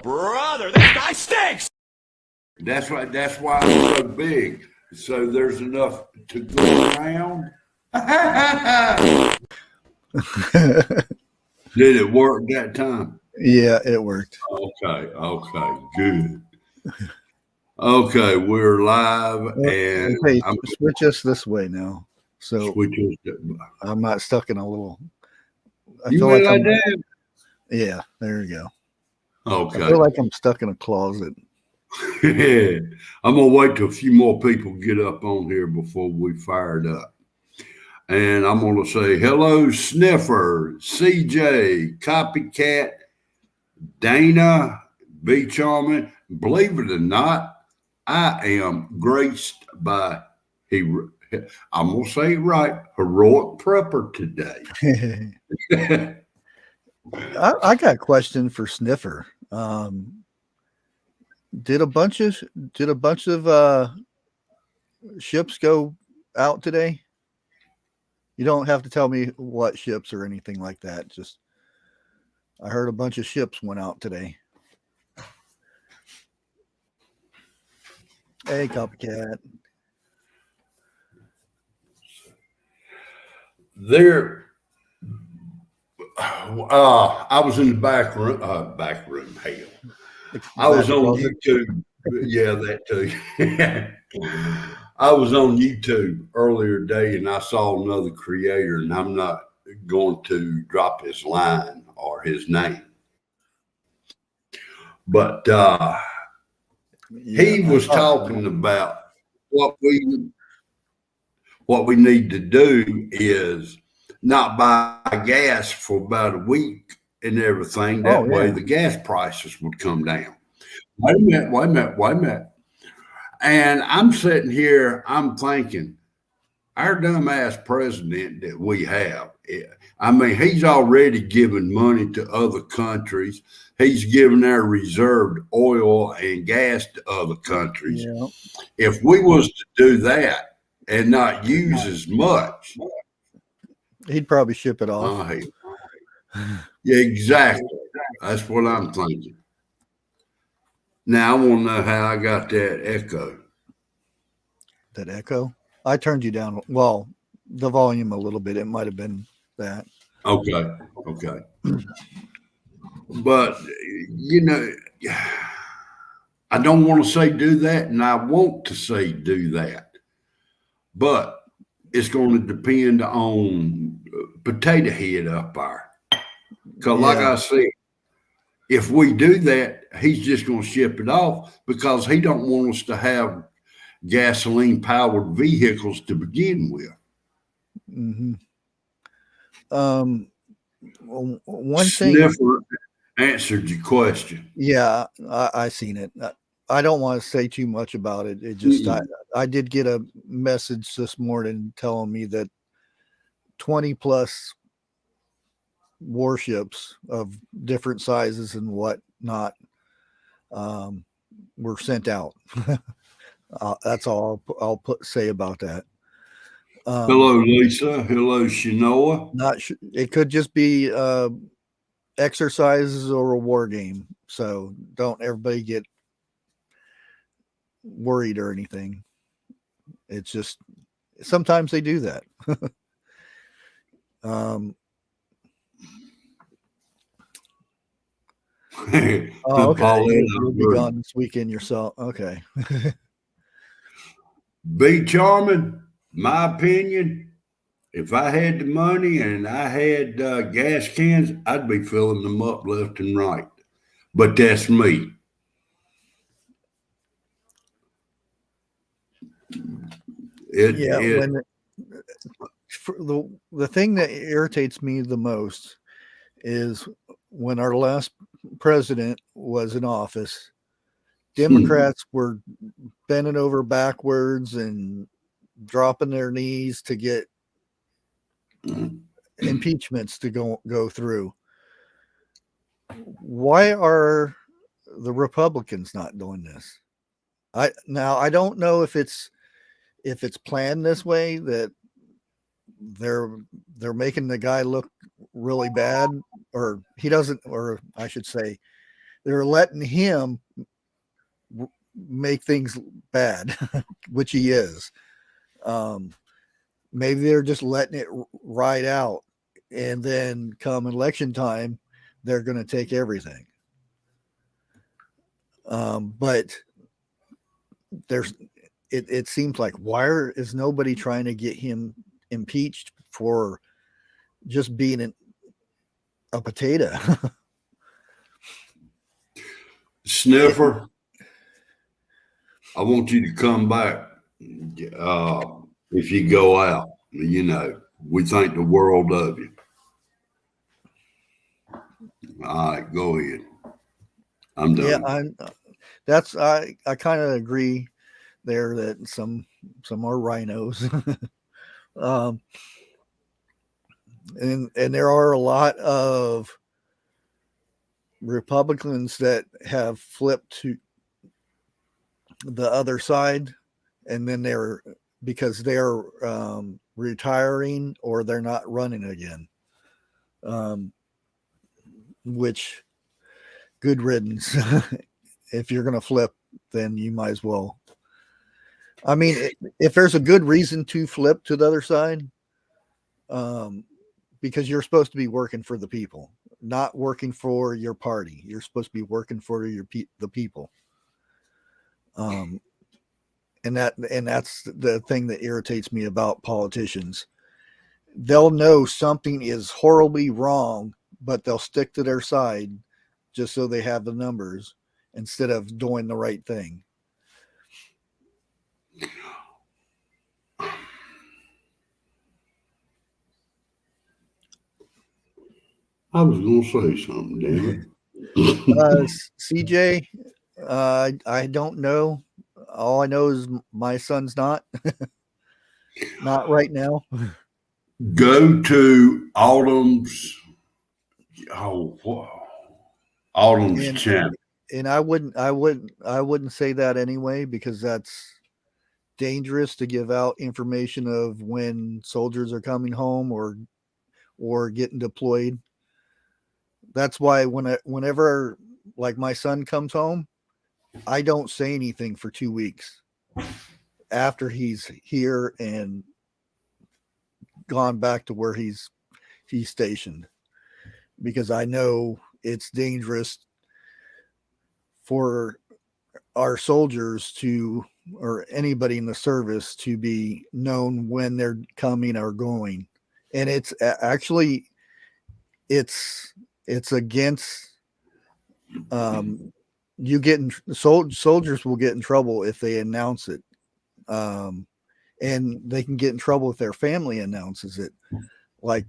Brother, this guy stinks! That's why I'm so big. So there's enough to go around. Did it work that time? Yeah, it worked. Okay, good. Okay, we're live, and Okay, I'm switch us this way now. So switching. I'm not stuck in a little. I You feel went like like I'm. that? Yeah, there you go. Okay. I feel like I'm stuck in a closet. I'm gonna wait till a few more people get up on here before we fire it up. And I'm gonna say hello, Sniffer, CJ, Copycat, Dana, B Charming. Believe it or not, I am graced by I'm gonna say it right, heroic prepper today. I got a question for Sniffer. Did a bunch of ships go out today? You don't have to tell me what ships or anything like that. Just I heard a bunch of ships went out today. Hey, Copycat. There, I was in the back room. Hell, I was on YouTube. Yeah, that too. I was on YouTube earlier today, and I saw another creator, and I'm not going to drop his line or his name, but he was talking about what we need to do is not buy gas for about a week and everything. That way, the gas prices would come down. Wait a minute. And I'm sitting here, I'm thinking, our dumbass president that we have, I mean, he's already given money to other countries. He's given our reserved oil and gas to other countries. Yeah. If we was to do that and not use as much, he'd probably ship it off. Yeah, exactly. That's what I'm thinking. Now, I want to know how I got that echo. That echo? I turned you down. Well, the volume a little bit. It might have been that. Okay. But, you know, I don't want to say do that, and I want to say do that. But it's going to depend on Potato Head up there. Because, like I said, if we do that, he's just going to ship it off because he don't want us to have gasoline-powered vehicles to begin with. Mm-hmm. One Sniffer thing answered your question. Yeah, I seen it. I don't want to say too much about it. It just I did get a message this morning telling me that 20 plus warships of different sizes and whatnot were sent out. That's all I'll say about that. Hello, Lisa. Hello, Shinoa. Not sure. It could just be exercises or a war game. So don't everybody get worried or anything. It's just sometimes they do that. Okay. You'll be gone this weekend yourself. Okay. Be Charming, my opinion, if I had the money and I had gas cans, I'd be filling them up left and right. But that's me. The thing that irritates me the most is when our last president was in office, Democrats were bending over backwards and dropping their knees to get impeachments to go through. Why are the Republicans not doing this? I don't know if it's planned this way, that they're making the guy look really bad, or he doesn't, or I should say they're letting him make things bad, which he is. Maybe they're just letting it ride out, and then come election time, they're going to take everything. But it seems like, why is nobody trying to get him impeached for just being a potato? Sniffer, I want you to come back if you go out. You know, we think the world of you. All right, go ahead. I'm done. Yeah, I kind of agree there that some are rhinos. And there are a lot of Republicans that have flipped to the other side, and then because they're retiring or they're not running again. Which, good riddance. If you're going to flip, then you might as well. I mean, if there's a good reason to flip to the other side, because you're supposed to be working for the people, not working for your party. You're supposed to be working for the people. And that's the thing that irritates me about politicians. They'll know something is horribly wrong, but they'll stick to their side just so they have the numbers instead of doing the right thing. I was going to say something, damn it. CJ, I don't know. All I know is my son's not right now. Go to Autumn's channel. And I wouldn't say that anyway, because that's dangerous to give out information of when soldiers are coming home or getting deployed. That's why whenever like my son comes home, I don't say anything for 2 weeks after he's here and gone back to where he's stationed, because I know it's dangerous for our soldiers or anybody in the service to be known when they're coming or going. And it's actually, it's against, soldiers will get in trouble if they announce it. And they can get in trouble if their family announces it. Like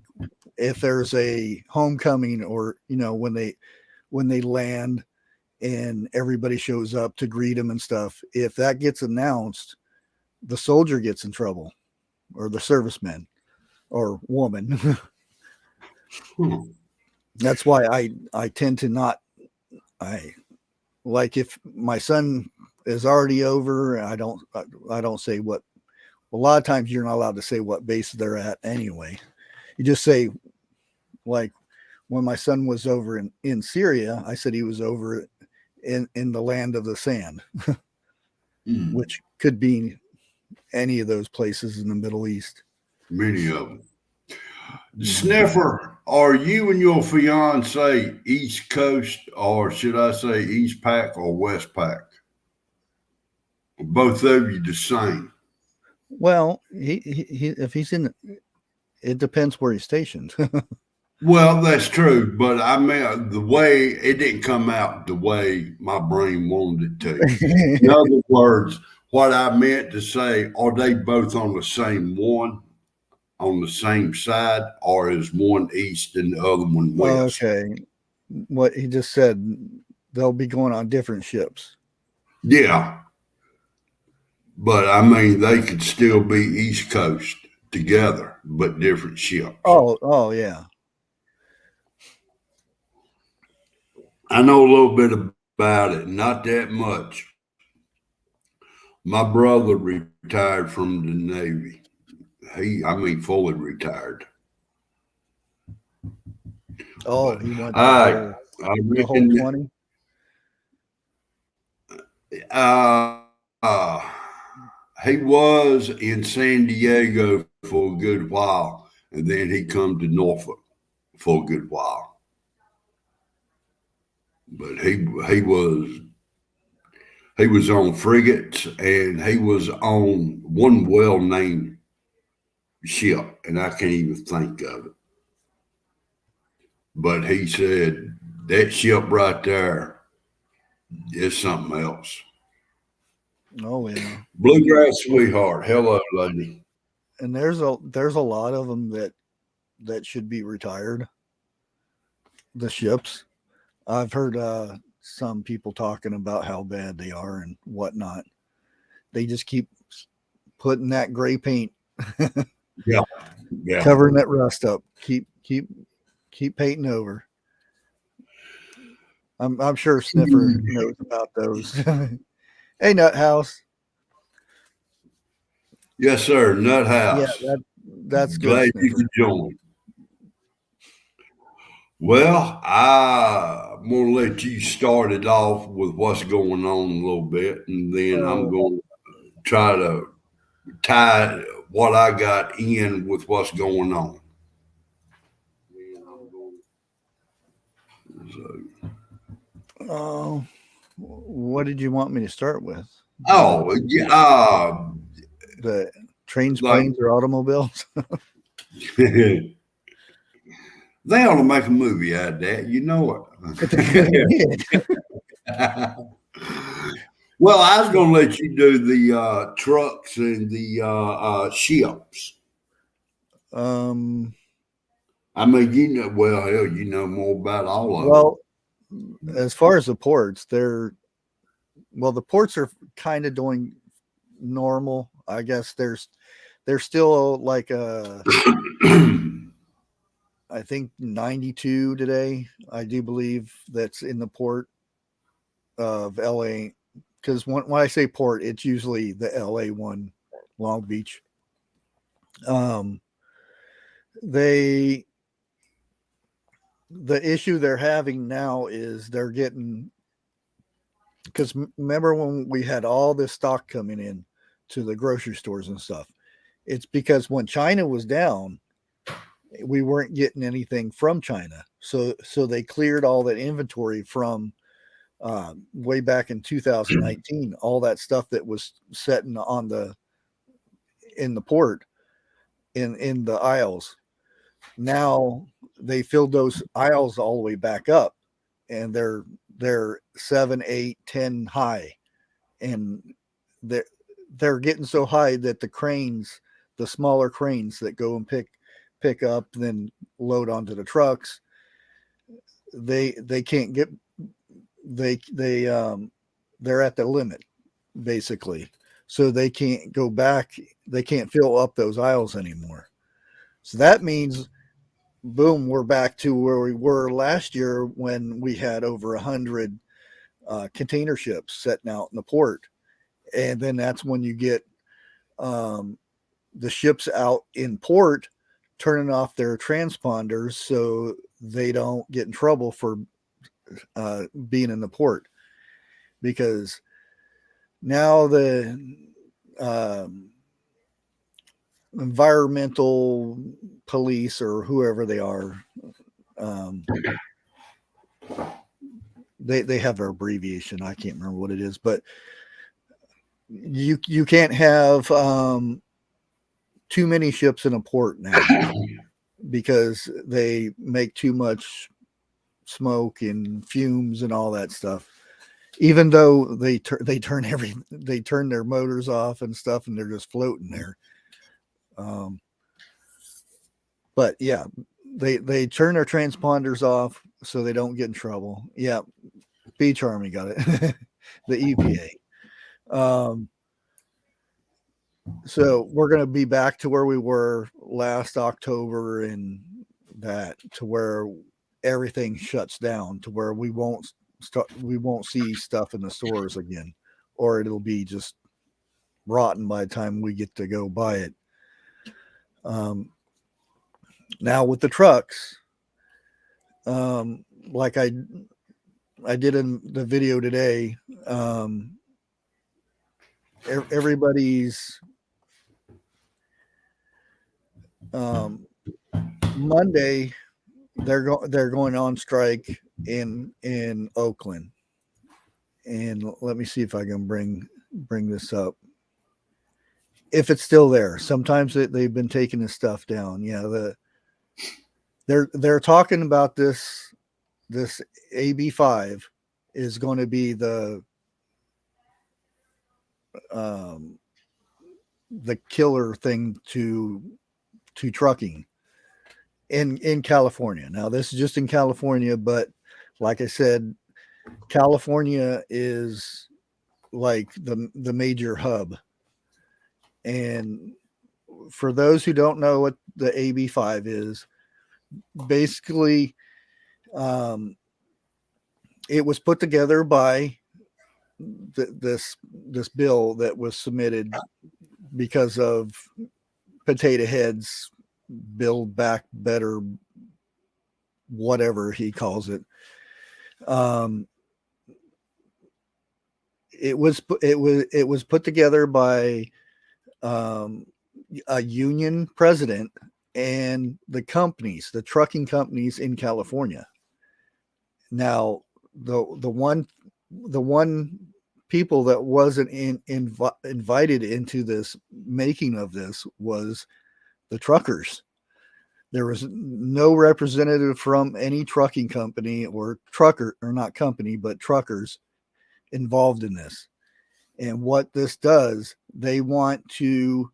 if there's a homecoming, or, when they land and everybody shows up to greet them and stuff, if that gets announced, the soldier gets in trouble, or the serviceman or woman. That's why I tend to not, like if my son is already over, I don't say what. A lot of times you're not allowed to say what base they're at anyway. You just say, like when my son was over in Syria, I said he was over in the land of the sand, which could be any of those places in the Middle East. Many of them. Sniffer, are you and your fiance East Coast, or should I say East Pack or West Pack? Both of you the same. Well, he if he's in, it depends where he's stationed. Well, that's true, but I mean, the way it didn't come out the way my brain wanted it to. In other words, what I meant to say, are they both on the same one, on the same side, or is one east and the other one west? Okay. What he just said, they'll be going on different ships. Yeah. But I mean, they could still be East Coast together, but different ships. Oh, yeah. I know a little bit about it, not that much. My brother retired from the Navy. Fully retired. Oh, he went the whole 20? Uh, uh, he was in San Diego for a good while, and then he come to Norfolk for a good while. But he was on frigates, and he was on one well named ship, and I can't even think of it. But he said that ship right there is something else. Oh yeah. Bluegrass Sweetheart. Hello, lady. And there's a lot of them that should be retired. The ships. I've heard some people talking about how bad they are and whatnot. They just keep putting that gray paint, Yeah, yeah. covering that rust up. Keep painting over. I'm sure Sniffer knows about those. Hey, Nut House. Yes, sir. Nut Yeah, House. that's good. Glad you Sniffer. could join. Well, I'm going to let you start it off with what's going on a little bit, and then I'm going to try to tie what I got in with what's going on. Oh, what did you want me to start with? Oh, yeah. The trains, Like- planes, or automobiles? They ought to make a movie out of that. You know it. Well, I was going to let you do the trucks and the ships. I mean, you know, well, hell, you know more about all of them. Well, as far as the ports, the ports are kind of doing normal. I guess there's still like I think 92 today. I do believe that's in the port of LA. Because when I say port, it's usually the LA one, Long Beach. The issue they're having now is they're getting, because remember when we had all this stock coming in to the grocery stores and stuff, it's because when China was down, we weren't getting anything from China. So they cleared all that inventory from way back in 2019, all that stuff that was sitting in the port in the aisles. Now they filled those aisles all the way back up, and they're 7, 8, 10 high, and they're getting so high that the smaller cranes that go and pick up, then load onto the trucks, they can't get, they're at the limit basically, so they can't go back, they can't fill up those aisles anymore. So that means, boom, we're back to where we were last year when we had over 100 container ships setting out in the port. And then that's when you get the ships out in port turning off their transponders so they don't get in trouble for being in the port. Because now the environmental police, or whoever they are, they have their abbreviation. I can't remember what it is, but you can't have too many ships in a port now because they make too much smoke and fumes and all that stuff. Even though they turn their motors off and stuff, and they're just floating there. But yeah, they turn their transponders off so they don't get in trouble. Yeah, Beach Army got it. The EPA. So we're going to be back to where we were last October, and that to where everything shuts down, to where we won't see stuff in the stores again, or it'll be just rotten by the time we get to go buy it. Now with the trucks, like I did in the video today, everybody's Monday they're going on strike in Oakland. And let me see if I can bring this up. If it's still there. Sometimes they've been taking the stuff down. Yeah, they're talking about this AB5 is going to be the killer thing to trucking in California. Now this is just in California, but like I said, California is like the major hub. And for those who don't know what the AB5 is, basically it was put together by this bill that was submitted because of Potato Head's Build Back Better, whatever he calls it. It was put together by a union president and the trucking companies in California. Now, the one people that wasn't invited into this making of this was the truckers. There was no representative from any trucking company or not company, but truckers involved in this. And what this does, they want to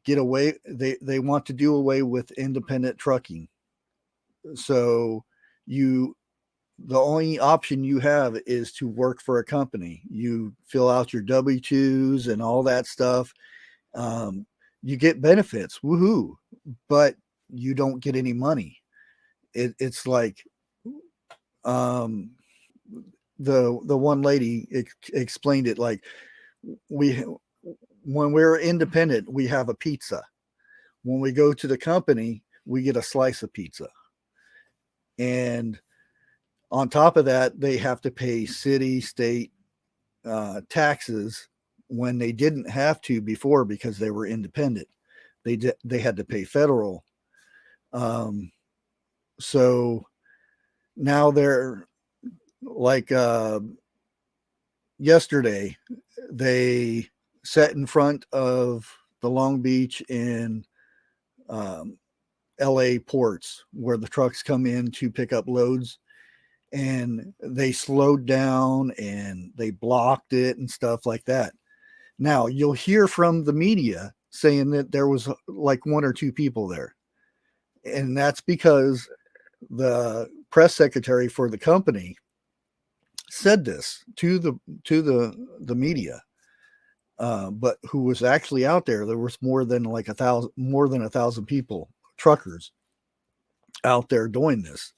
get away. They want to do away with independent trucking. So the only option you have is to work for a company. You fill out your W-2s and all that stuff. You get benefits, woohoo, but you don't get any money. It's like the one lady explained it like, when we're independent, we have a pizza. When we go to the company, we get a slice of pizza. And on top of that, they have to pay city, state taxes when they didn't have to before because they were independent. They had to pay federal. So now they're like yesterday, they sat in front of the Long Beach and LA ports where the trucks come in to pick up loads, and they slowed down and they blocked it and stuff like that. Now you'll hear from the media saying that there was like one or two people there. And that's because the press secretary for the company said this to the media. But who was actually out there? There was more than 1,000 people, truckers, out there doing this.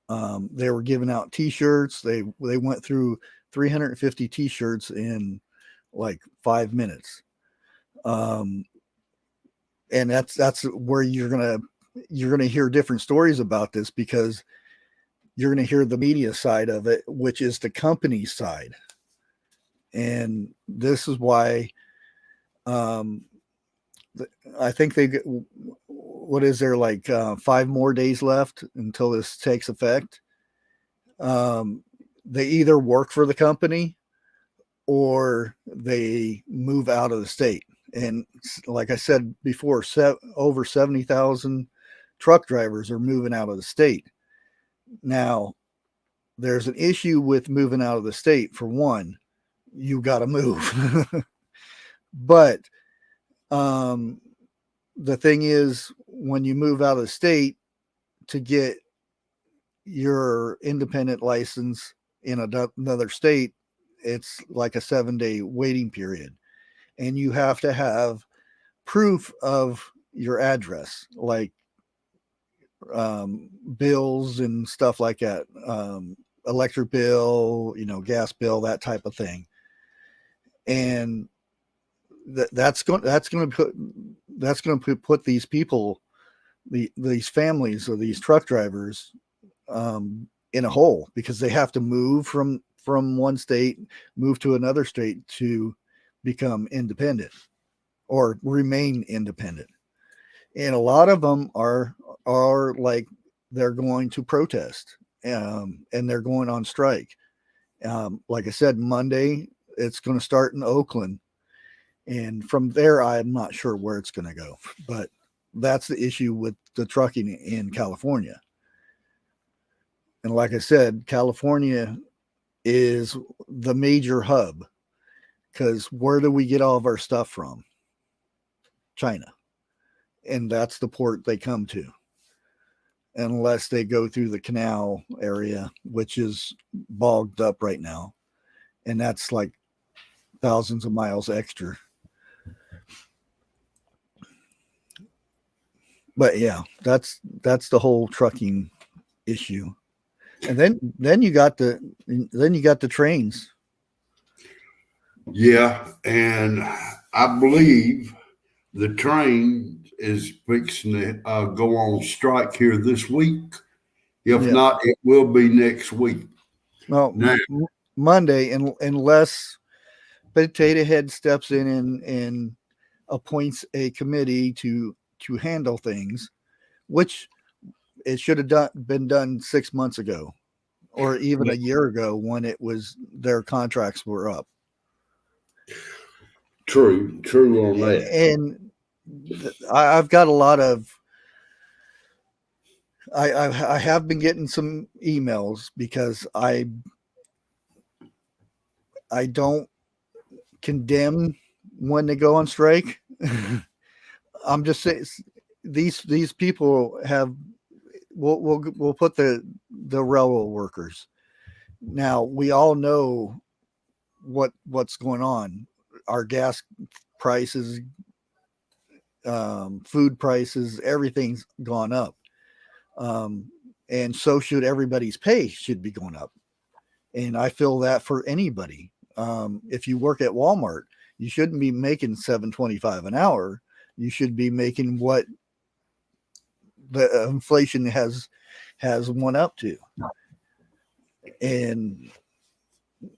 They were giving out T-shirts. They went through 350 T-shirts in like 5 minutes. And that's where you're gonna hear different stories about this, because you're gonna hear the media side of it, which is the company side. And this is why I think what is there, like 5 more days left until this takes effect. They either work for the company or they move out of the state. And like I said before, over 70,000 truck drivers are moving out of the state. Now, there's an issue with moving out of the state. For one, you got to move. But the thing is, when you move out of the state, to get your independent license in another state, it's like a 7-day waiting period. And you have to have proof of your address, like bills and stuff like that, electric bill, gas bill, that type of thing. And that's going to put these people, these families or these truck drivers, in a hole, because they have to move from one state, move to another state to become independent or remain independent. And a lot of them are like they're going to protest, and they're going on strike. Like I said, Monday it's going to start in Oakland, and from there I'm not sure where it's going to go. But that's the issue with the trucking in California. And like I said, California is the major hub, because where do we get all of our stuff from? China. And that's the port they come to, unless they go through the canal area, which is bogged up right now. And that's like thousands of miles extra. But yeah, that's the whole trucking issue. And then you got the trains. Yeah, and I believe the train is fixing to go on strike here this week. If not, it will be next week. Well, now, Monday, unless Potato Head steps in and appoints a committee to handle things, which it should have been done 6 months ago, or even a year ago when it was their contracts were up. True on that. And I've got a lot of. I have been getting some emails because I don't condemn when they go on strike. I'm just saying these people have. We'll put the railroad workers. Now we all know what's going on. Our gas prices, food prices, everything's gone up. And so should everybody's pay should be going up. And I feel that for anybody. If you work at Walmart, you shouldn't be making $7.25 an hour. You should be making what the inflation has went up to. And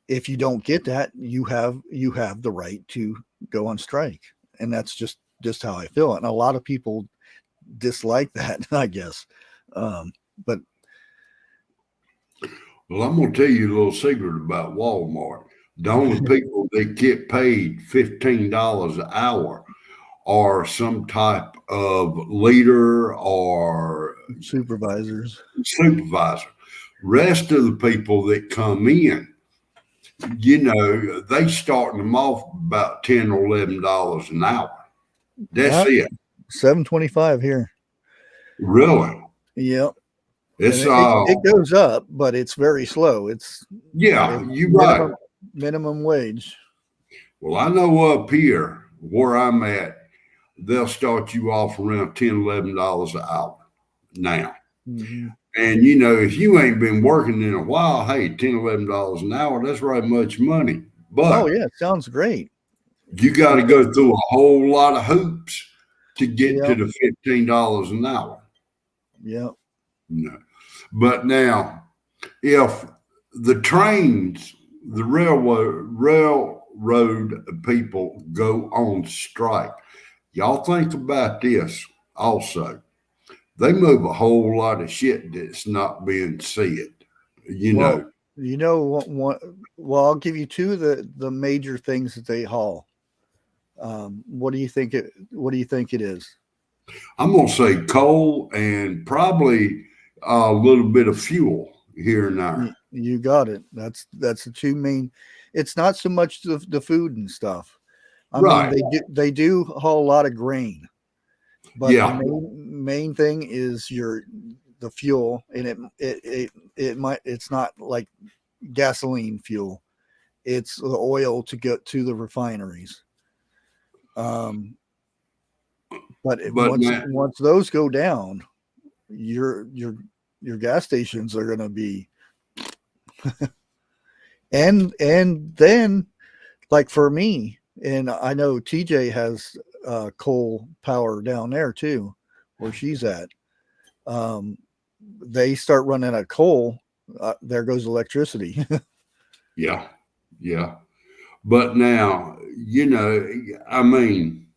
if you don't get that, you have the right to go on strike. And that's just how I feel. And a lot of people dislike that, I guess. But well, I'm going to tell you a little secret about Walmart. The only people that get paid $15 an hour are some type of leader or supervisor. Rest of the people that come in, they starting them off about $10 or $11 an hour. That's it. $7.25 here. Really? Yep. It's it goes up, but it's very slow. It's you're right. Minimum wage. Well, I know up here where I'm at, they'll start you off around $10, $11 an hour now. Mm-hmm. And if you ain't been working in a while, hey, $10, $11 an hour, that's right much money. But it sounds great. You got to go through a whole lot of hoops to get to the $15 an hour. Yeah. No. But now, if the trains, the railroad people go on strike, y'all think about this also. They move a whole lot of shit that's not being said, know. Well, I'll give you two of the major things that they haul. What do you think it is? I'm gonna say coal and probably a little bit of fuel here and there. You got it. That's the two main. It's not so much the food and stuff. I mean, they do haul a lot of grain, but the main thing is the fuel, and it's not like gasoline fuel. It's the oil to get to the refineries. But once those go down, your gas stations are going to be, and then, like for me, and I know TJ has coal power down there too, where she's at. They start running out of coal, there goes electricity. Yeah. But now, I mean,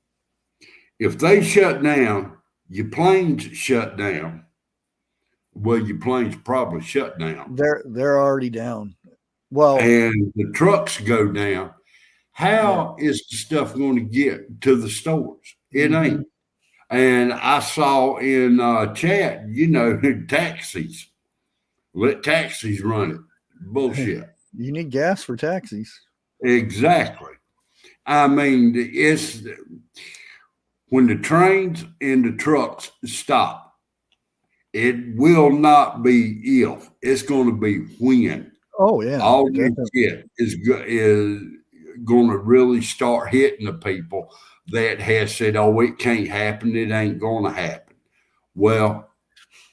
if they shut down, your planes shut down. Well, your planes probably shut down. They're already down. Well, and the trucks go down. How is the stuff going to get to the stores? It ain't. And I saw in chat, taxis. Let taxis run it. Bullshit. You need gas for taxis. Exactly. I mean, it's when the trains and the trucks stop, it will not be if. It's going to be when. Oh yeah. All this shit is going to really start hitting the people that has said, "Oh, it can't happen. It ain't going to happen." Well,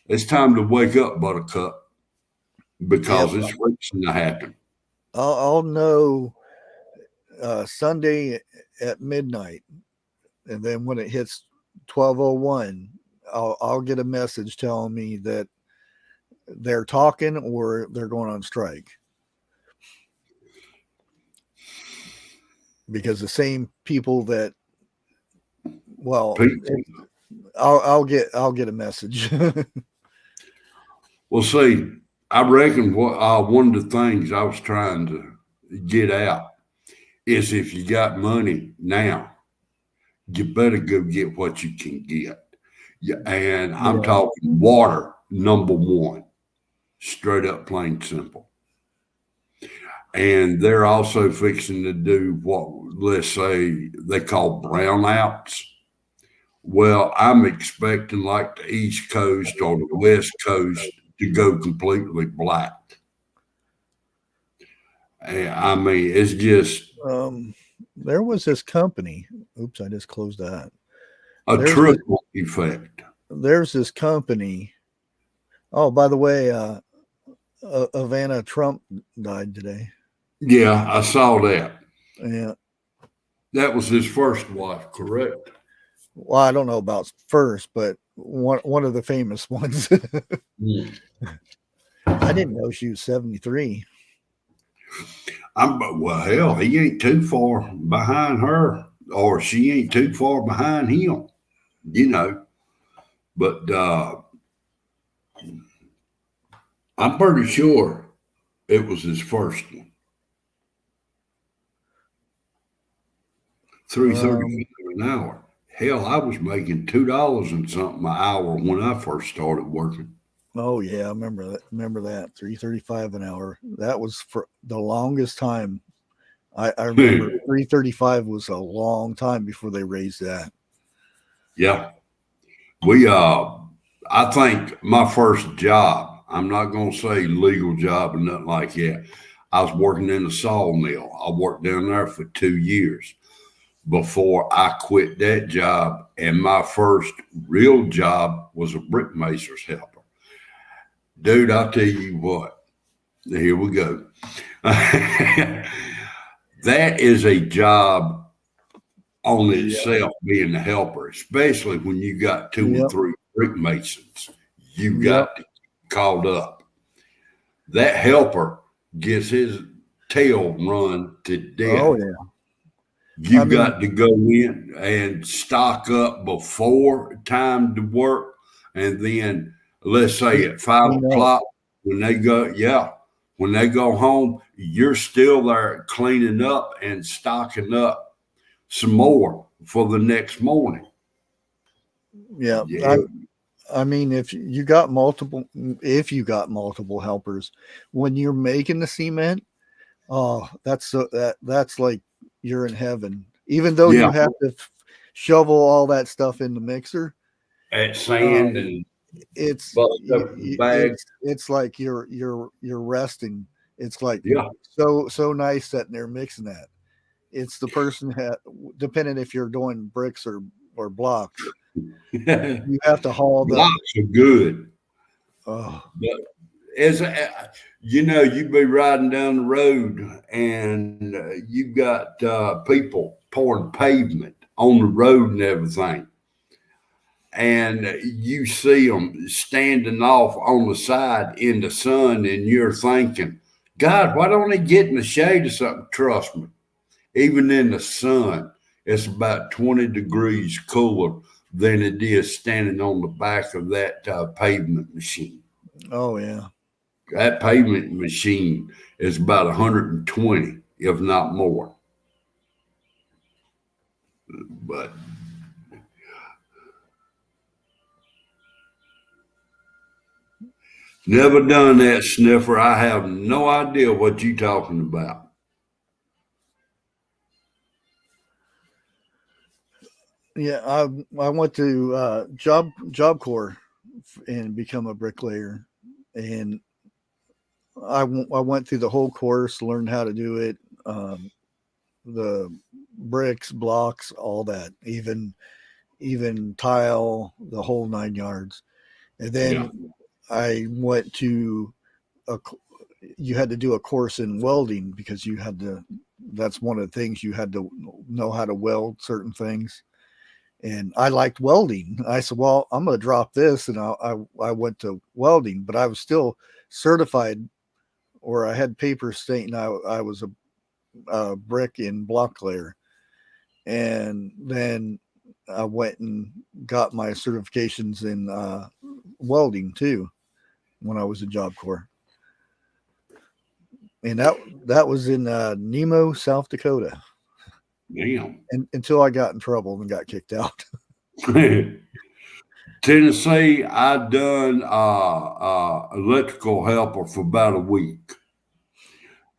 it's time to wake up, Buttercup, because it's fixing to happen. I'll know Sunday at midnight, and then when it hits 12:01, I'll get a message telling me that they're talking or they're going on strike. Because the same people that, well, I'll get a message. Well, see, I reckon one of the things I was trying to get out is if you got money now, you better go get what you can get. And I'm talking water, number one, straight up, plain simple. And they're also fixing to do what, let's say, they call brownouts. Well, I'm expecting like the East Coast or the West Coast to go completely black. And, I mean, it's just. There was this company. Oops, I just closed that. There's trickle effect. There's this company. Oh, by the way, Ivana Trump died today. Yeah, I saw that. Yeah. That was his first wife, correct? Well, I don't know about first, but one of the famous ones. I didn't know she was 73. Well, hell, he ain't too far behind her, or she ain't too far behind him, But I'm pretty sure it was his first one. $3.30 an hour. Hell, I was making $2 and something an hour when I first started working. Oh yeah, I remember that. $3.35 an hour. That was for the longest time. I remember $3.35 was a long time before they raised that. Yeah, I think my first job, I'm not going to say legal job or nothing like that. I was working in a sawmill. I worked down there for 2 years before I quit that job. And my first real job was a brick macer's helper. Dude, I'll tell you what, here we go. That is a job on itself, being a helper, especially when you got 2 or 3 brick masons. You got to get called up. That helper gets his tail run to death. Oh, yeah. You got to go in and stock up before time to work. And then, let's say at 5 o'clock, when they go home, you're still there cleaning up and stocking up some more for the next morning. Yeah. I mean, if you got multiple helpers, when you're making the cement, that's like you're in heaven. Even though you have to shovel all that stuff in the mixer, at sand and it's like you're resting. It's like so nice sitting there mixing that. It's the person depending if you're doing bricks or blocks. You have to haul the blocks are good. Oh. But as you'd be riding down the road and you got people pouring pavement on the road and everything. And you see them standing off on the side in the sun, and you're thinking, God, why don't they get in the shade or something? Trust me, even in the sun, it's about 20 degrees cooler than it is standing on the back of that pavement machine. Oh yeah. That pavement machine is about 120, if not more. But never done that, Sniffer. I have no idea what you're talking about. Yeah, I went to Job Corps and become a bricklayer, and I went through the whole course, learned how to do it, the bricks, blocks, all that, even tile, the whole 9 yards. And then I went to you had to do a course in welding because you had to. That's one of the things you had to know how to weld certain things. And I liked welding. I said, well, I'm going to drop this. And I went to welding, but I was still certified, or I had papers stating I was a brick and block layer. And then I went and got my certifications in welding too when I was in Job Corps. And that was in Nemo, South Dakota. Damn. And until I got in trouble and got kicked out. Tennessee, I done electrical helper for about a week.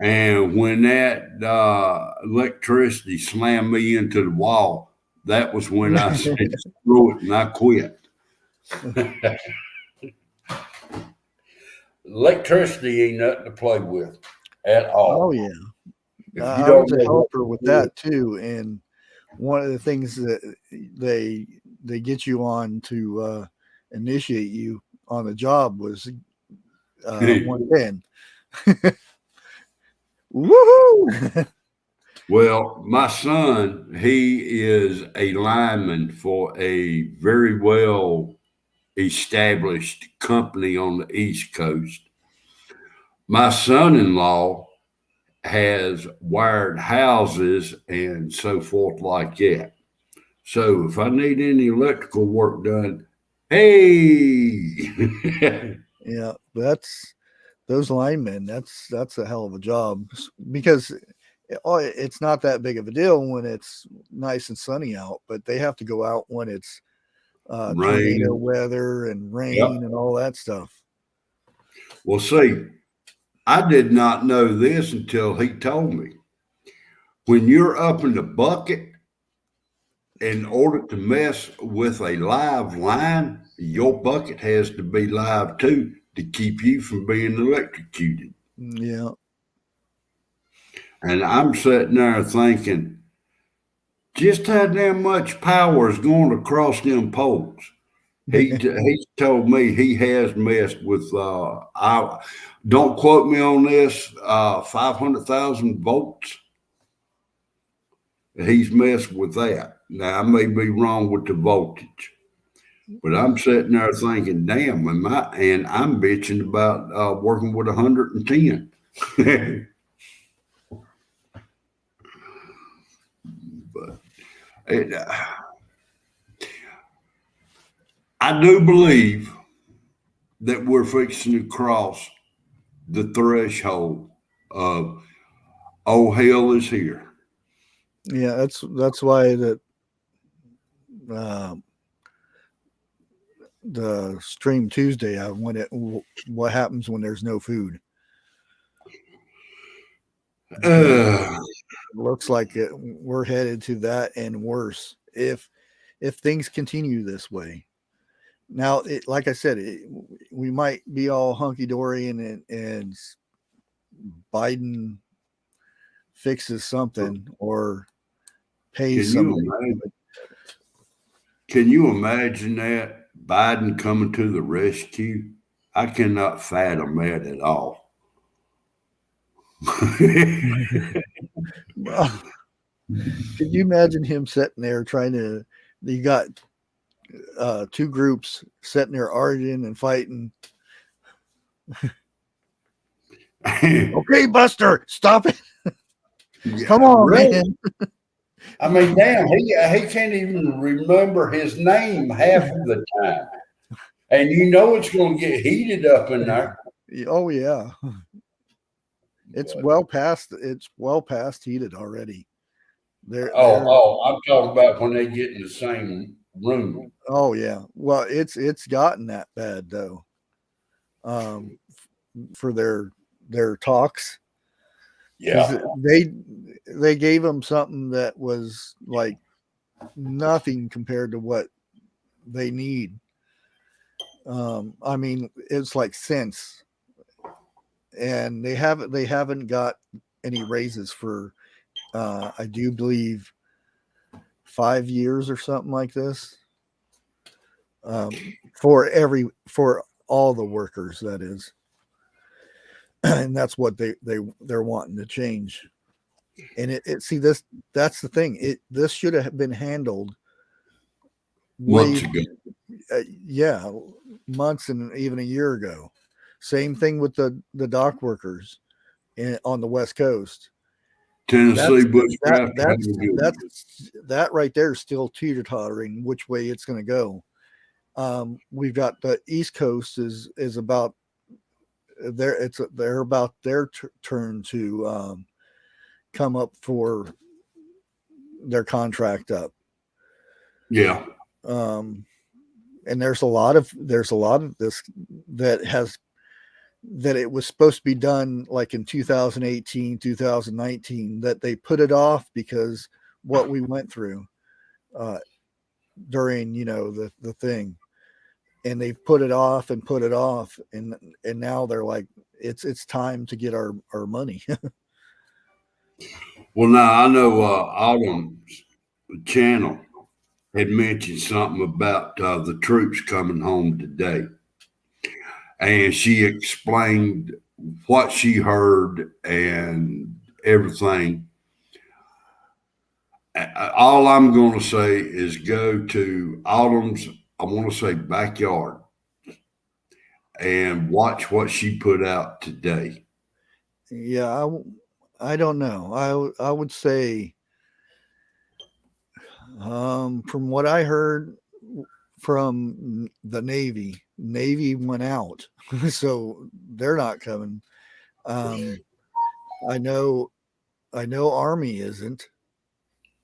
And when that electricity slammed me into the wall, that was when I said, screw it, and I quit. Electricity ain't nothing to play with at all. Oh, yeah. I was a helper with that too. And one of the things that they get you on to initiate you on the job was 110. Woohoo! Well, my son, he is a lineman for a very well established company on the East Coast. My son-in-law has wired houses and so forth like that. So if I need any electrical work done, hey. Yeah, those linemen, that's a hell of a job, because it's not that big of a deal when it's nice and sunny out, but they have to go out when it's tornado weather and rain and all that stuff. Well, see, I did not know this until he told me. When you're up in the bucket, in order to mess with a live line, your bucket has to be live too to keep you from being electrocuted. Yeah. And I'm sitting there thinking, just how damn much power is going across them poles. He told me he has messed with, don't quote me on this, 500,000 volts. He's messed with that. Now, I may be wrong with the voltage, but I'm sitting there thinking, damn, and I'm bitching about working with 110. But I do believe that we're fixing to cross the threshold of, oh, hell is here. Yeah, that's why the Stream Tuesday, I went at what happens when there's no food. Looks like we're headed to that and worse if things continue this way. Now, like I said, we might be all hunky dory and Biden fixes something or pays something. Can you imagine that? Biden coming to the rescue? I cannot fathom that at all. Well, could you imagine him sitting there you got two groups sitting there arguing and fighting. Okay, Buster, stop it. Yeah, Come on, really? man. I mean, damn, he can't even remember his name half of the time. And you know it's going to get heated up in there. Oh yeah. It's But, well past heated already. They're I'm talking about when they get in the same room. oh yeah. Well, it's gotten that bad though. For their talks. Yeah. They gave them something that was like nothing compared to what they need. I mean, it's like cents, and they haven't got any raises for I do believe 5 years or something like this. For all the workers, that is. And that's what they're wanting to change. And that's the thing. This should have been handled Months ago. yeah, months and even a year ago. Same thing with the dock workers on the West Coast. Tennessee bushcraft. That right there is still teeter-tottering which way it's going to go. We've got the East Coast is about they're about their turn to come up for their contract up. Yeah. And there's a lot of this that it was supposed to be done like in 2018, 2019, that they put it off because what we went through during, the thing, and they put it off and now they're like, it's time to get our money. Well, now I know Autumn's channel had mentioned something about the troops coming home today. And she explained what she heard and everything. All I'm going to say is go to Autumn's, I want to say, backyard and watch what she put out today. Yeah, I don't know. I would say, from what I heard from the Navy went out, so they're not coming. I know Army isn't.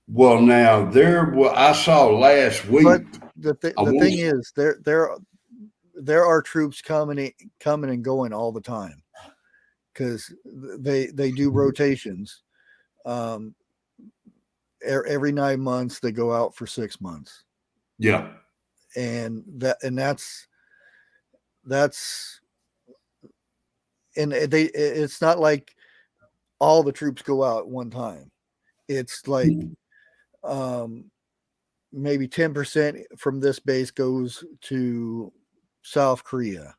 Well, now I saw last week. But the thing is, there are troops coming and going all the time because they do rotations. Every 9 months they go out for 6 months. Yeah. And that's and it's not like all the troops go out at one time. It's like maybe 10% from this base goes to South Korea,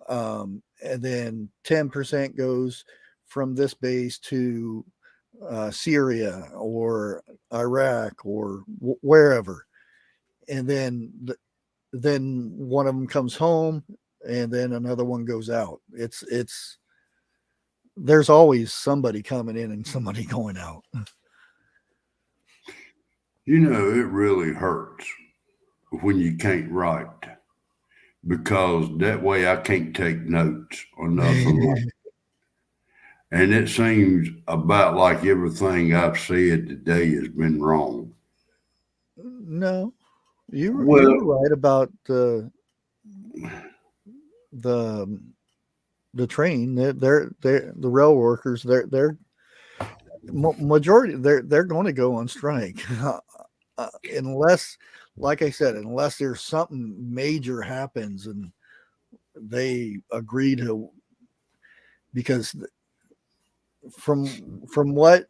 and then 10% goes from this base to Syria or Iraq or wherever, and then one of them comes home and then another one goes out. It's there's always somebody coming in and somebody going out. It really hurts when you can't write, because that way I can't take notes or nothing. And it seems about like everything I've said today has been wrong. No, you were right about the train. They're the rail workers. They're majority. They're going to go on strike unless, like I said, unless there's something major happens and they agree to. Because from what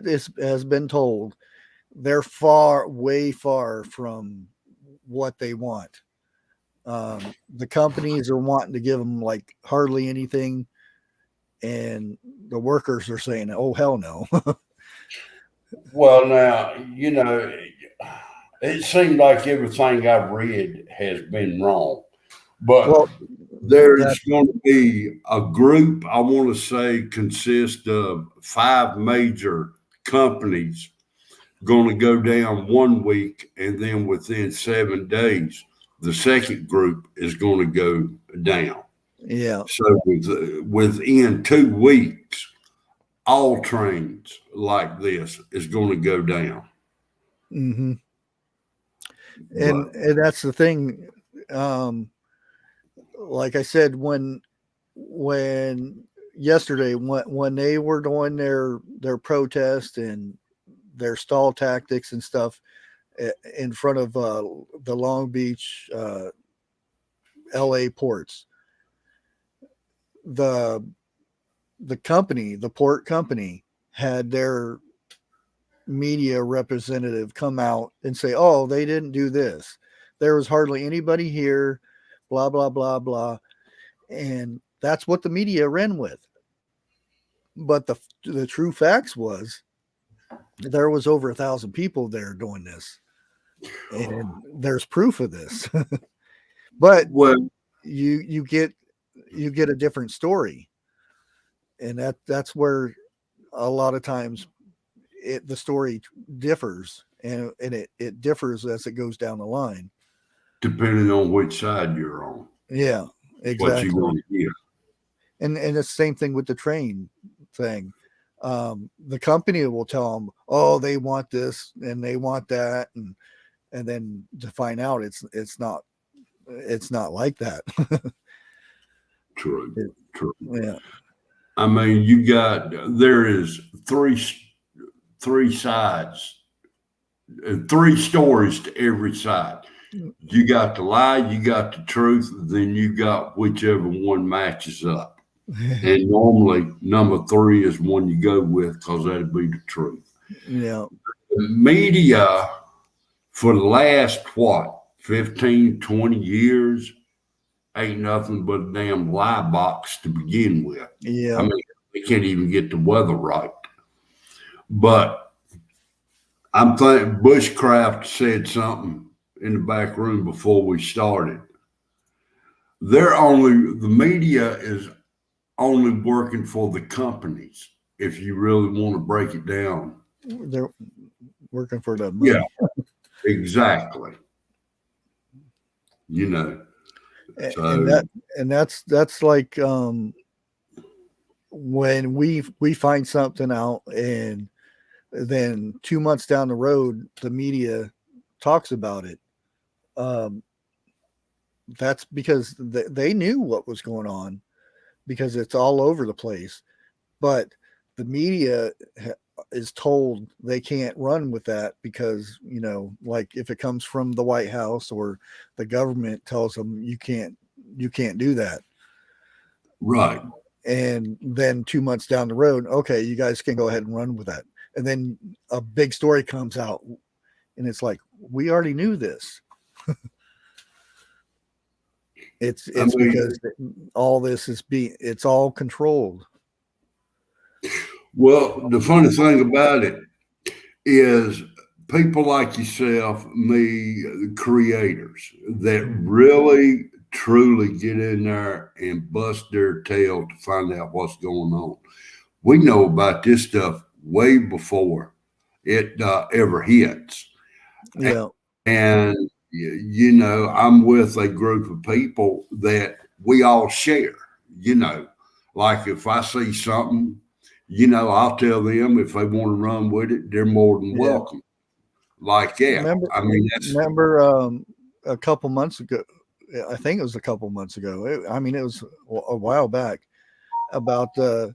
has been told, they're way far from what they want. The companies are wanting to give them like hardly anything, and the workers are saying, "Oh, hell no." Well, now, it seemed like everything I've read has been wrong. But Well, there's going to be a group, I want to say, consists of 5 major companies going to go down 1 week, and then within 7 days, the second group is going to go down. yeah. So within 2 weeks, all trains like this is going to go down. Mm-hmm. And that's the thing. Like I said, when yesterday, when they were doing their protest and their stall tactics and stuff in front of the Long Beach, LA ports, the company, the port company, had their media representative come out and say, "Oh, they didn't do this. There was hardly anybody here, blah, blah, blah, blah." And that's what the media ran with. But the true facts was there was over 1,000 people there doing this. And there's proof of this. But you get a different story. And that's where a lot of times the story differs, and it differs as it goes down the line, depending on which side you're on. Yeah, exactly. What you want to hear. And it's the same thing with the train thing. The company will tell them, "Oh, they want this and they want that," and then to find out it's not like that. True. Yeah. I mean, there is three sides, 3 stories to every side. You got the lie, you got the truth, then you got whichever one matches up. And normally number 3 is one you go with, because that'd be the truth. Yeah. The media for the last 15, 20 years ain't nothing but a damn lie box to begin with. Yeah. I mean, they can't even get the weather right. But I'm thinking Bushcraft said something in the back room before we started. The media is only working for the companies, if you really want to break it down. They're working for the money. Yeah, exactly. You know. So, and that's like when we find something out, and then 2 months down the road the media talks about it. That's because they knew what was going on, because it's all over the place. But the media is told they can't run with that because, like if it comes from the White House or the government tells them you can't do that. Right. And then 2 months down the road, okay, you guys can go ahead and run with that. And then a big story comes out and it's like, we already knew this. It's because all this it's all controlled. Well, the funny thing about it is people like yourself, me, the creators that really truly get in there and bust their tail to find out what's going on. We know about this stuff way before it ever hits. Yeah. And I'm with a group of people that we all share, like if I see something, I'll tell them if they want to run with it, they're more than welcome. Like, yeah, remember a couple months ago, I think it was a couple months ago. It was a while back, about the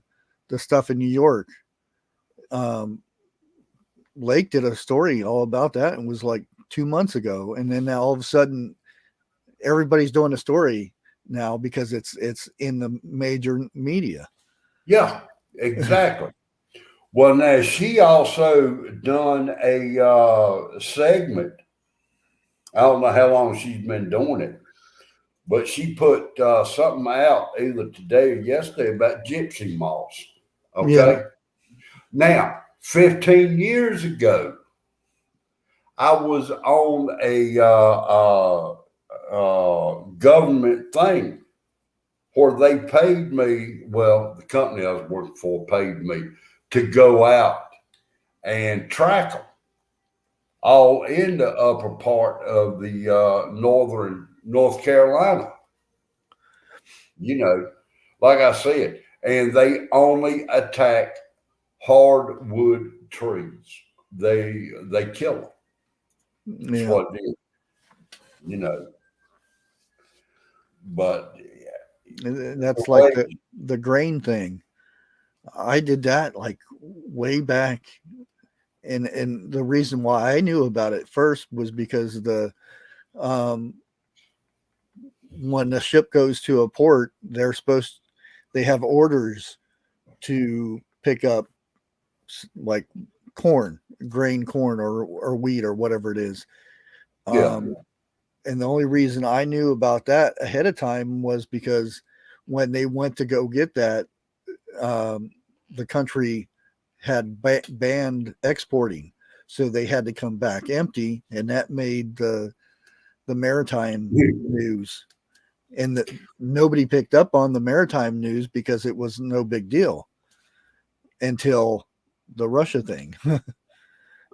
stuff in New York. Lake did a story all about that, and was like 2 months ago. And then now all of a sudden everybody's doing a story now because it's in the major media. Yeah, exactly. Well, now she also done a segment. I don't know how long she's been doing it, but she put something out either today or yesterday about gypsy moths. Okay. Yeah. Now, 15 years ago, I was on a government thing where they paid me. Well, the company I was working for paid me to go out and track them all in the upper part of the northern North Carolina. You know, like I said, and they only attack hardwood trees. They kill them. That's Yeah. what it is. You know, but And that's like the grain thing. I did that like way back. And the reason why I knew about it first was because when the ship goes to a port, they have orders to pick up like grain corn or wheat or whatever it is. yeah. And the only reason I knew about that ahead of time was because when they went to go get that, the country had banned exporting, so they had to come back empty, and that made the maritime news. And nobody picked up on the maritime news because it was no big deal until the Russia thing.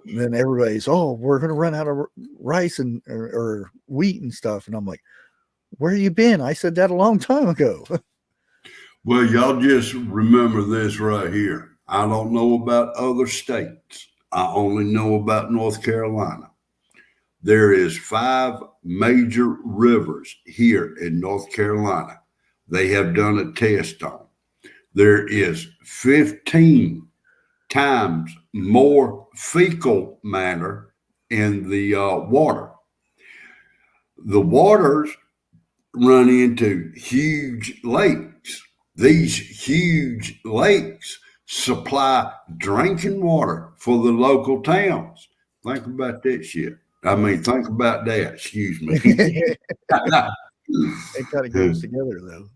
Then everybody's, oh, we're going to run out of rice or wheat and stuff. And I'm like, where you been? I said that a long time ago. Well, y'all just remember this right here. I don't know about other states. I only know about North Carolina. There is 5 major rivers here in North Carolina. They have done a test on. There is 15 times more fecal matter in the water. The waters run into huge lakes. These huge lakes supply drinking water for the local towns. Think about that shit. I mean, think about that. Excuse me. It kind of goes together, though.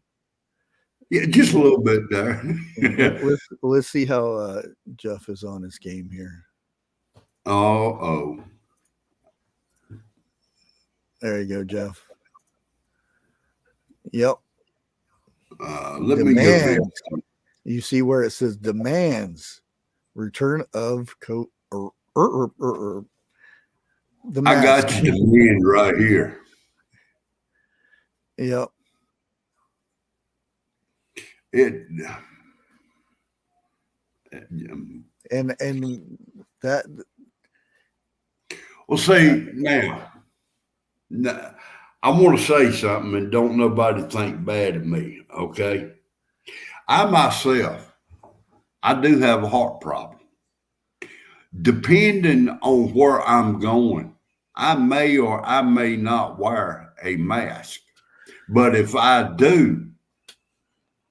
Yeah, just a little bit there. Let's see how Jeff is on his game here. Oh. There you go, Jeff. Yep. Let me go there. You see where it says demands return of the I got you demand right here. Yep. And that. Well, see now, I want to say something, and don't nobody think bad of me. Okay, I myself, I do have a heart problem. Depending on where I'm going, I may or I may not wear a mask. But if I do,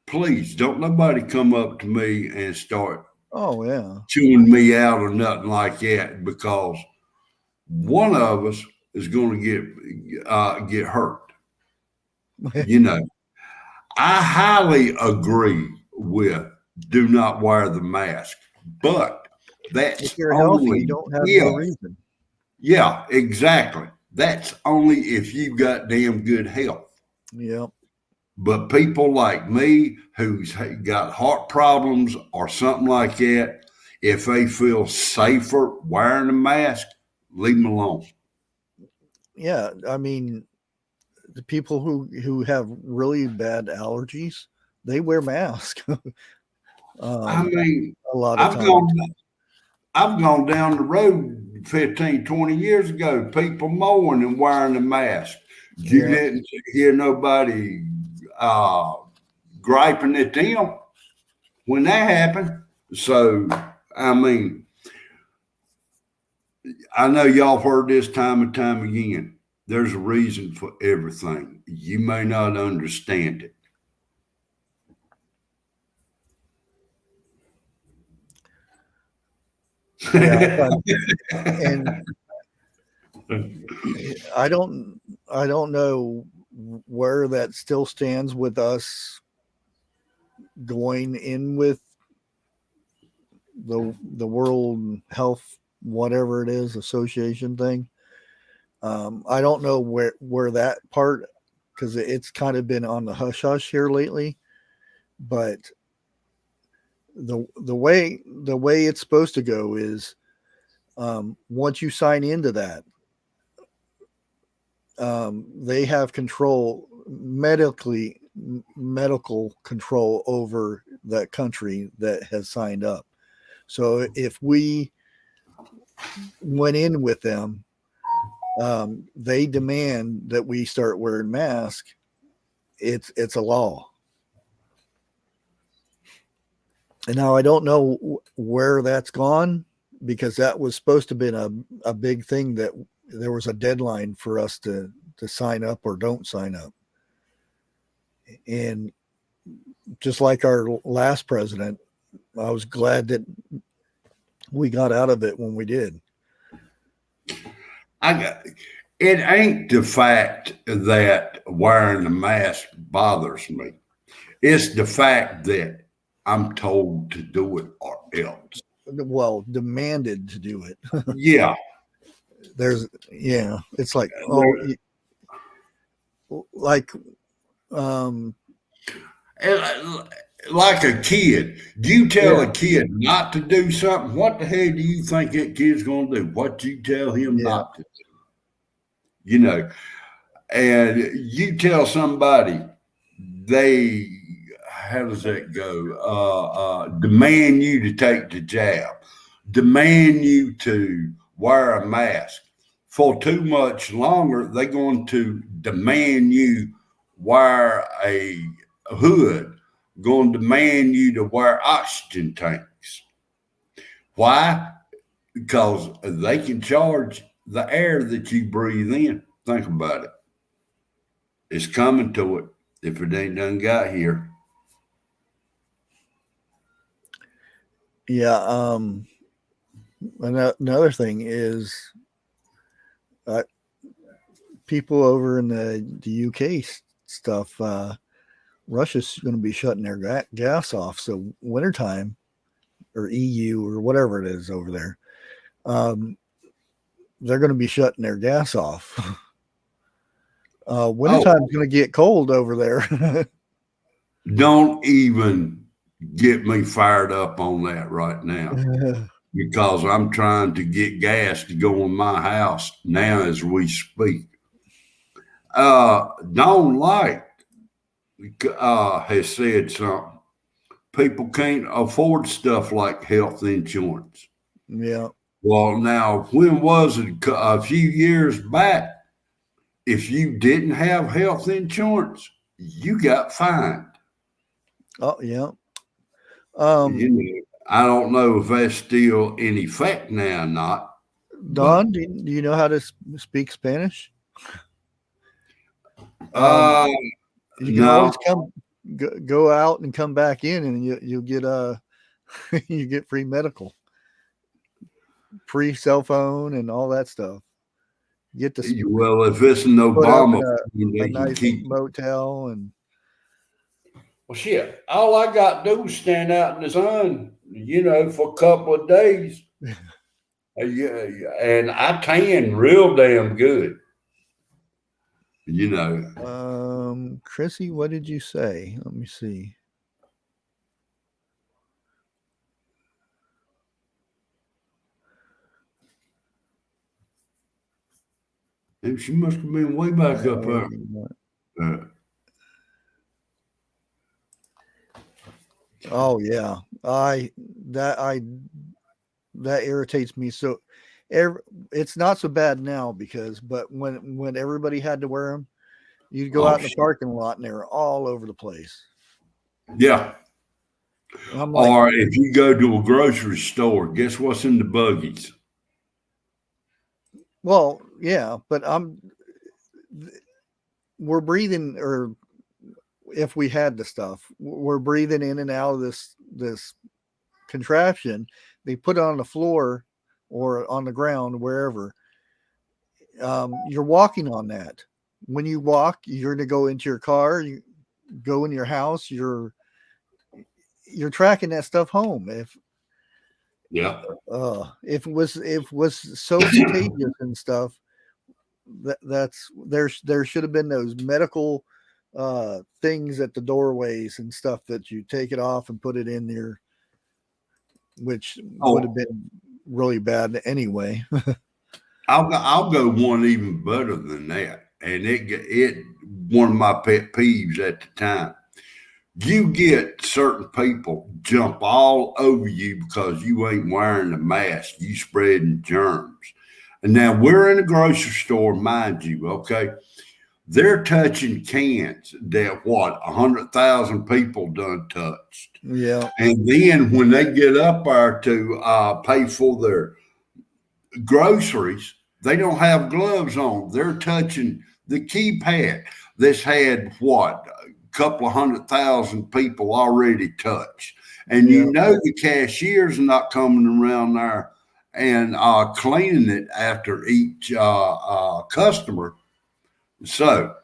please don't nobody come up to me and start chewing me out or nothing like that, because one of us is going to get hurt. You know, I highly agree with do not wear the mask, but that's if you're only healthy, you don't have no reason. Yeah, exactly. That's only if you've got damn good health. Yep. But people like me who's got heart problems or something like that, if they feel safer wearing a mask, leave them alone. Yeah, I mean, the people who have really bad allergies, they wear masks. I mean, a lot of times. I've gone down the road 15, 20 years ago, people mowing and wearing a mask. You didn't hear nobody griping at them when that happened. So, I mean, I know y'all heard this time and time again. There's a reason for everything. You may not understand it. Yeah, and I don't know where that still stands with us going in with the World Health whatever it is association thing. I don't know where that part because it's kind of been on the hush hush here lately. But the way it's supposed to go is, once you sign into that, they have medical control over that country that has signed up. So if we went in with them, they demand that we start wearing masks. It's a law. And now I don't know where that's gone, because that was supposed to have been a big thing, that there was a deadline for us to sign up or don't sign up. And just like our last president, I was glad that we got out of it when we did. It ain't the fact that wearing the mask bothers me. It's the fact that I'm told to do it or else. Well, demanded to do it. Yeah. It's like, like a kid. You tell a kid not to do something, what the hell do you think that kid's going to do? What you tell him not to do? You know, and you tell somebody how does that go? Demand you to take the jab, demand you to wear a mask. For too much longer, they're going to demand you wear a hood, going to demand you to wear oxygen tanks. Why? Because they can charge the air that you breathe in. Think about it. It's coming to it if it ain't done got here. Yeah. Another thing is, people over in the UK stuff, Russia's going to be shutting their gas off. So wintertime, or EU or whatever it is over there, they're going to be shutting their gas off. Wintertime's going to get cold over there. Don't even get me fired up on that right now, because I'm trying to get gas to go in my house now as we speak. Don Light has said something. People can't afford stuff like health insurance. Yeah. Well, now, when was it? A few years back, if you didn't have health insurance, you got fined. Oh, yeah. I don't know if that's still in effect now or not. Don, do you know how to speak Spanish? You can always go out and come back in, and you'll get you get free medical, free cell phone, and all that stuff. Get to if it's an Obama, a nice motel, and well, shit. All I got to do is stand out in the sun, for a couple of days, and I tan real damn good. Chrissy, what did you say? Let me see. And she must have been way back up there. Oh yeah, that irritates me. So it's not so bad now, but when everybody had to wear them, you'd go out in the parking lot and they were all over the place. Yeah. Or if you go to a grocery store, guess what's in the buggies? Well, yeah, but we're breathing, or if we had the stuff, we're breathing in and out of this contraption. They put it on the floor or on the ground, wherever. You're walking on that. When you walk, you're going to go into your car, you go in your house, you're tracking that stuff home. If it was so contagious and stuff, that's there should have been those medical things at the doorways and stuff that you take it off and put it in there, which would have been really bad anyway. I'll go one even better than that, and it one of my pet peeves at the time. You get certain people jump all over you because you ain't wearing a mask. You spreading germs. And now we're in a grocery store, mind you, okay? They're touching cans that 100,000 people done touched. Yeah. And then when they get up there to pay for their groceries, they don't have gloves on. They're touching the keypad. This had a couple of 100,000 people already touched. And you know the cashier's not coming around there and cleaning it after each customer. So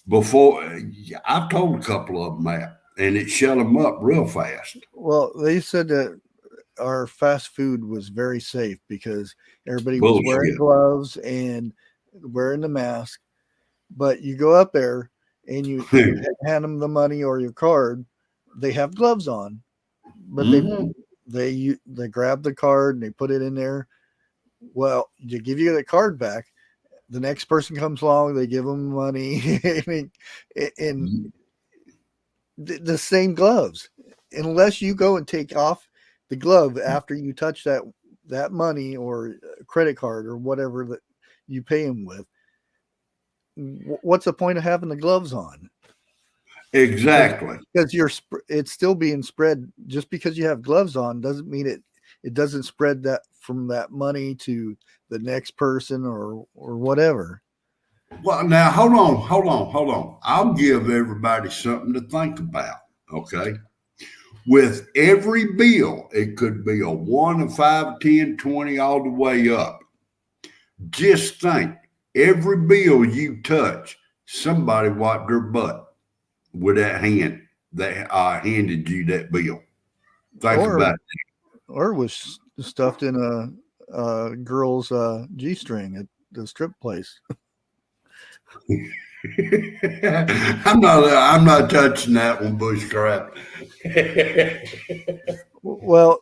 before, I've told a couple of them that, and it shut them up real fast. Well, they said that our fast food was very safe because everybody was wearing gloves and wearing the mask. But you go up there and you hand them the money or your card, they have gloves on, but they grab the card and they put it in there. Well, they give you the card back. The next person comes along, they give them money. I mean, and the same gloves, unless you go and take off the glove after you touch that money or credit card or whatever that you pay them with. What's the point of having the gloves on? Exactly. Because it's still being spread. Just because you have gloves on doesn't mean it doesn't spread that from that money to the next person or whatever. Well, now hold on. I'll give everybody something to think about. Okay. With every bill, it could be a 1, a 5, 10, 20, all the way up. Just think, every bill you touch, somebody wiped their butt with that hand that handed you that bill. Think about it. Or was stuffed in a girl's G-string at the strip place. I'm not touching that one, bushcraft. Well,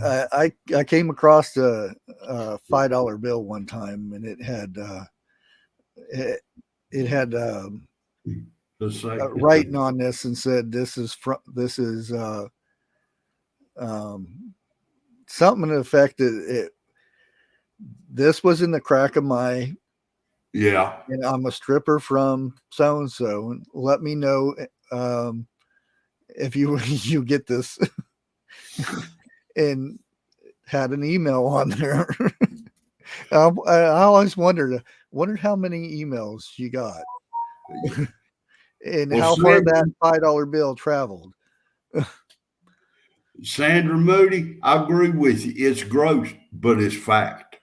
I came across a $5 bill one time, and it had writing on this and said this is something in the effect that this was in the crack of my and I'm a stripper from so and so, and let me know if you get this. And had an email on there. I always wondered how many emails she got and how far that $5 bill traveled. Sandra Moody, I agree with you. It's gross, but it's fact.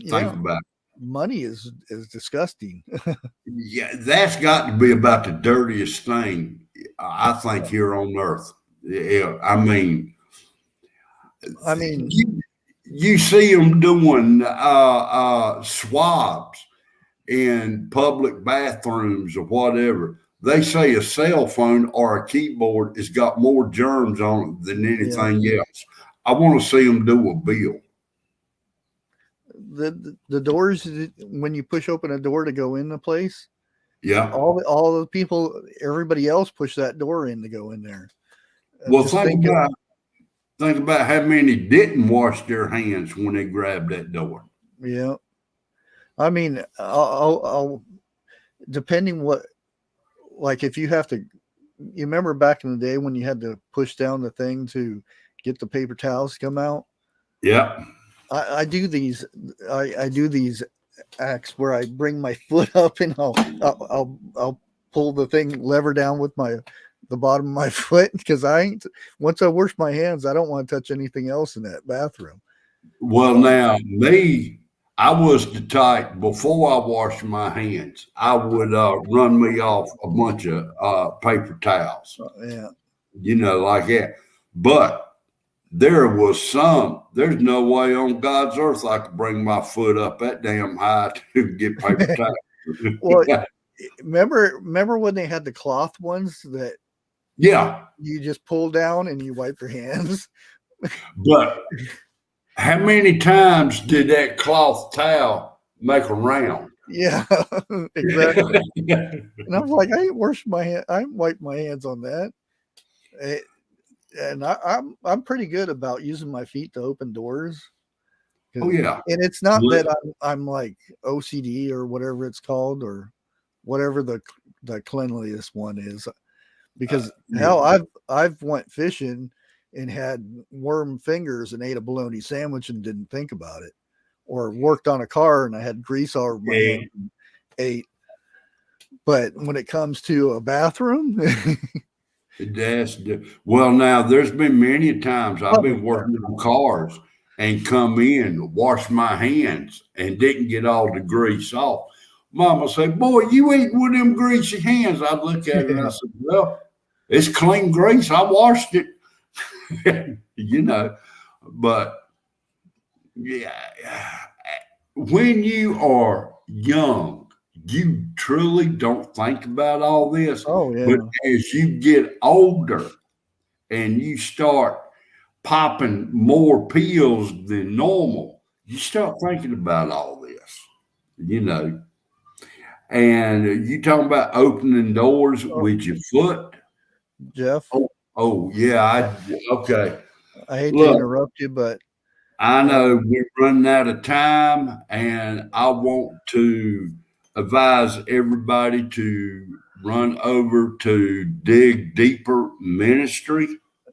Think about it. Money is disgusting. Yeah, that's got to be about the dirtiest thing I think here on earth. Yeah, I mean, you see them doing swabs in public bathrooms or whatever. They say a cell phone or a keyboard has got more germs on it than anything else. I want to see them do a bill. The doors, when you push open a door to go in the place, all the people, everybody else push that door in to go in there. Well, think about how many didn't wash their hands when they grabbed that door. Yeah, I mean, I'll depending what, like if you have to, you remember back in the day when you had to push down the thing to get the paper towels to come out. Yeah. I do these acts where I bring my foot up and I'll pull the thing lever down with the bottom of my foot, because once I wash my hands, I don't want to touch anything else in that bathroom. Well, now I was the type, before I washed my hands, I would run me off a bunch of paper towels. Yeah. Like that. But there's no way on God's earth I could bring my foot up that damn high to get paper towels. Well, remember when they had the cloth ones that yeah, you just pull down and you wipe your hands? but how many times did that cloth towel make a round? Yeah, exactly. And I was like, I ain't washed my hand. I ain't wiped my hands on that. And I'm pretty good about using my feet to open doors. Oh yeah, and it's not that I'm like OCD or whatever it's called or whatever the cleanliest one is, because hell, I've went fishing and had worm fingers and ate a bologna sandwich and didn't think about it, or worked on a car and I had grease all over my hand and ate. But when it comes to a bathroom, well, now there's been many times I've been working on cars and come in, wash my hands, and didn't get all the grease off. Mama said, "Boy, you eat with them greasy hands." I look at it and I said, "Well, it's clean grease. I washed it." But yeah, when you are young, you truly don't think about all this. Oh yeah. But as you get older and you start popping more pills than normal, you start thinking about all this, And you talking about opening doors with your foot, Jeff? Oh yeah, okay. I hate to interrupt you, but I know we're running out of time, and I want to advise everybody to run over to Dig Deeper Ministry.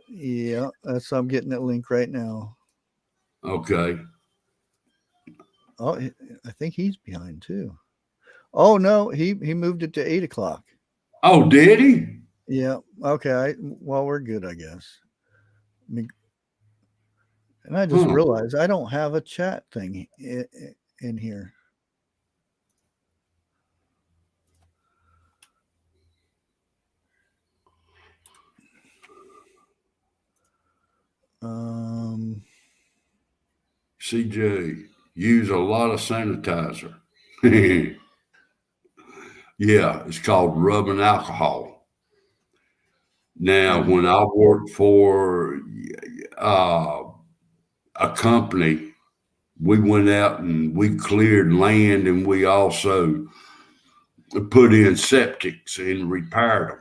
Yeah, I'm getting that link right now. Okay. Oh, I think he's behind too. Oh no, he moved it to 8:00. Oh, did he? Yeah. Okay. Well, we're good, I guess. And I just realized I don't have a chat thing in here. CJ, use a lot of sanitizer. Yeah, it's called rubbing alcohol. Now, when I worked for a company, we went out and we cleared land, and we also put in septics and repaired them.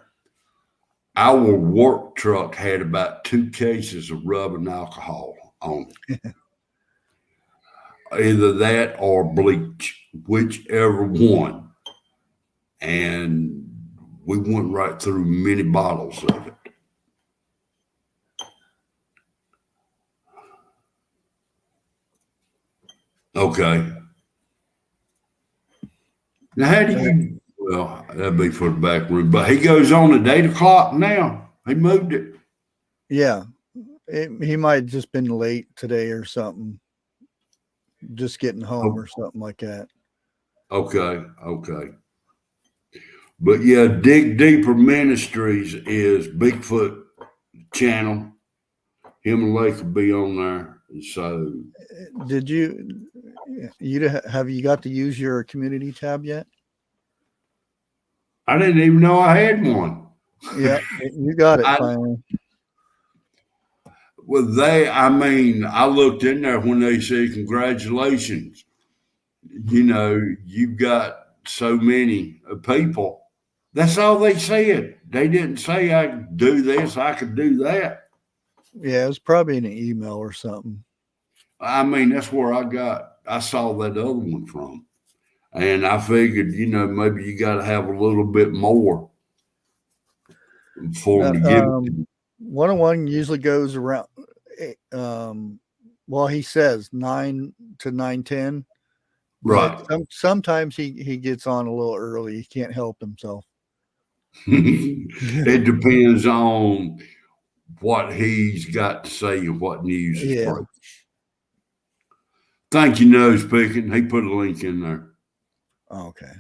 Our work truck had about 2 cases of rubbing alcohol on it. Either that or bleach, whichever one. And we went right through many bottles of it. Okay. Now, how do you? Well, that'd be for the back room. But he goes on at 8:00 now. He moved it. Yeah, he might have just been late today or something. Just getting home or something like that. Okay. But yeah, Dig Deeper Ministries is Bigfoot channel. Him and Lake will be on there. So, did you have you got to use your community tab yet? I didn't even know I had one. Yeah, you got it finally. Well, I looked in there when they said congratulations. You've got so many people. That's all they said. They didn't say I could do this, I could do that. Yeah, it was probably in an email or something. That's where I saw that other one from. And I figured, maybe you got to have a little bit more for me to give it. 101 usually goes around, well, he says 9 to 9:10. Right. Sometimes he gets on a little early. He can't help himself. It depends on what he's got to say and what news is breaking. Thank you, Nose Picking. He put a link in there. Okay.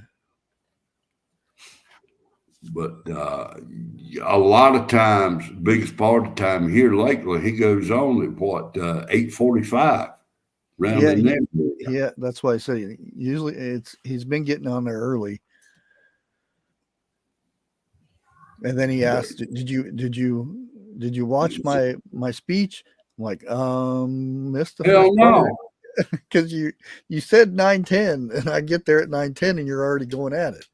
But a lot of times, biggest part of the time here lately, he goes on at what 8:45 round Yeah, in there. yeah, that's why I say usually he's been getting on there early. And then he asked, "Did you watch my speech?" I'm like, missed the Hell first part no. because you said 9:10, and I get there at 9:10, and you're already going at it.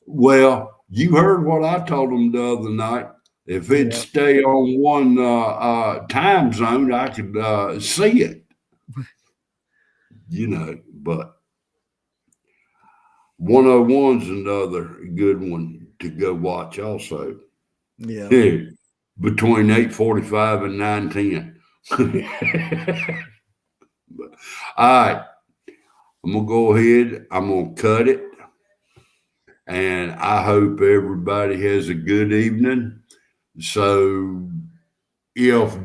Well, you heard what I told him the other night. If it Yeah. stay on one time zone, I could see it. But 101's another good one to go watch also. Yeah. Between 8:45 and 9:10. All right. I'm gonna go ahead. I'm gonna cut it. And I hope everybody has a good evening. So if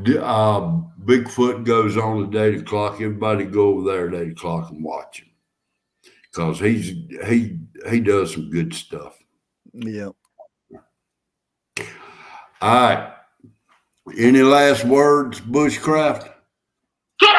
Bigfoot goes on at 8 o'clock, everybody go over there at 8 o'clock and watch him. Because he does some good stuff. Yeah. All right. Any last words, Bushcraft? Get